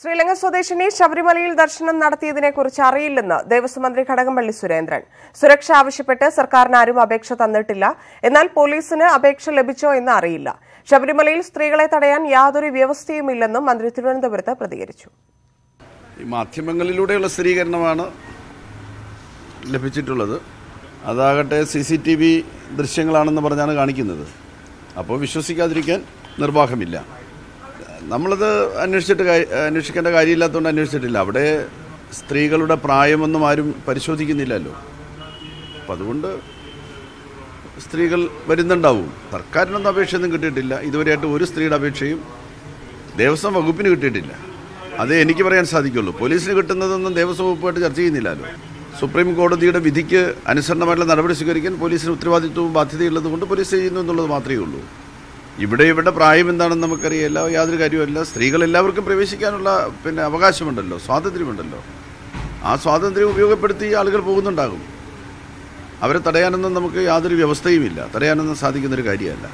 ശ്രീലങ്ക സ്വദേശിനി ശബരിമലയിൽ ദർശനം നടത്തിയതിനെക്കുറിച്ച് അറിയില്ലെന്ന് ദേവസ്വം മന്ത്രി കടകംപള്ളി സുരേന്ദ്രൻ. സുരക്ഷ ആവശ്യപ്പെട്ട് സർക്കാരിന് ആരും അപേക്ഷ തന്നിട്ടില്ല. എന്നാൽ പോലീസിന് അപേക്ഷ ലഭിച്ചോ എന്ന് അറിയില്ല. ശബരിമലയിൽ സ്ത്രീകളെ തടയാൻ യാതൊരു വ്യവസ്ഥയുമില്ലെന്നും മന്ത്രി തിരുവനന്തപുരത്ത് പ്രതികരിച്ചു. മാധ്യമങ്ങളിലൂടെയുള്ള സ്ഥിരീകരണമാണ് ലഭിച്ചിട്ടുള്ളത്. അതാകട്ടെ CCTV ദൃശ്യങ്ങളാണെന്ന് പറഞ്ഞാണ് കാണിക്കുന്നത്. അപ്പോൾ വിശ്വസിക്കാതിരിക്കാൻ നിർവാഹമില്ല. നമ്മളത് അന്വേഷിക്കേണ്ട കാര്യമില്ലാത്തതുകൊണ്ട് അന്വേഷിച്ചിട്ടില്ല. അവിടെ സ്ത്രീകളുടെ പ്രായമൊന്നും ആരും പരിശോധിക്കുന്നില്ലല്ലോ. അപ്പം അതുകൊണ്ട് സ്ത്രീകൾ വരുന്നുണ്ടാവും. സർക്കാരിനൊന്നും അപേക്ഷയൊന്നും കിട്ടിയിട്ടില്ല. ഇതുവരെയായിട്ട് ഒരു സ്ത്രീയുടെ അപേക്ഷയും ദേവസ്വം വകുപ്പിന് കിട്ടിയിട്ടില്ല. അതേ എനിക്ക് പറയാൻ സാധിക്കുള്ളൂ. പോലീസിന് കിട്ടുന്നതൊന്നും ദേവസ്വം വകുപ്പായിട്ട് ചർച്ച ചെയ്യുന്നില്ലല്ലോ. സുപ്രീം കോടതിയുടെ വിധിക്ക് അനുസരണമായിട്ടുള്ള നടപടി സ്വീകരിക്കാൻ പോലീസിന് ഉത്തരവാദിത്വവും ബാധ്യതയുള്ളത് കൊണ്ട് പോലീസ് ചെയ്യുന്നു എന്നുള്ളത് മാത്രമേ ഉള്ളൂ. ഇവിടെ പ്രായം എന്താണെന്ന് നമുക്കറിയില്ല. യാതൊരു കാര്യവുമല്ല. സ്ത്രീകൾ എല്ലാവർക്കും പ്രവേശിക്കാനുള്ള അവകാശമുണ്ടല്ലോ, സ്വാതന്ത്ര്യമുണ്ടല്ലോ. ആ സ്വാതന്ത്ര്യം ഉപയോഗപ്പെടുത്തി ആളുകൾ പോകുന്നുണ്ടാകും. അവരെ തടയാനൊന്നും നമുക്ക് യാതൊരു വ്യവസ്ഥയുമില്ല. തടയാനൊന്നും സാധിക്കുന്നൊരു കാര്യമല്ല.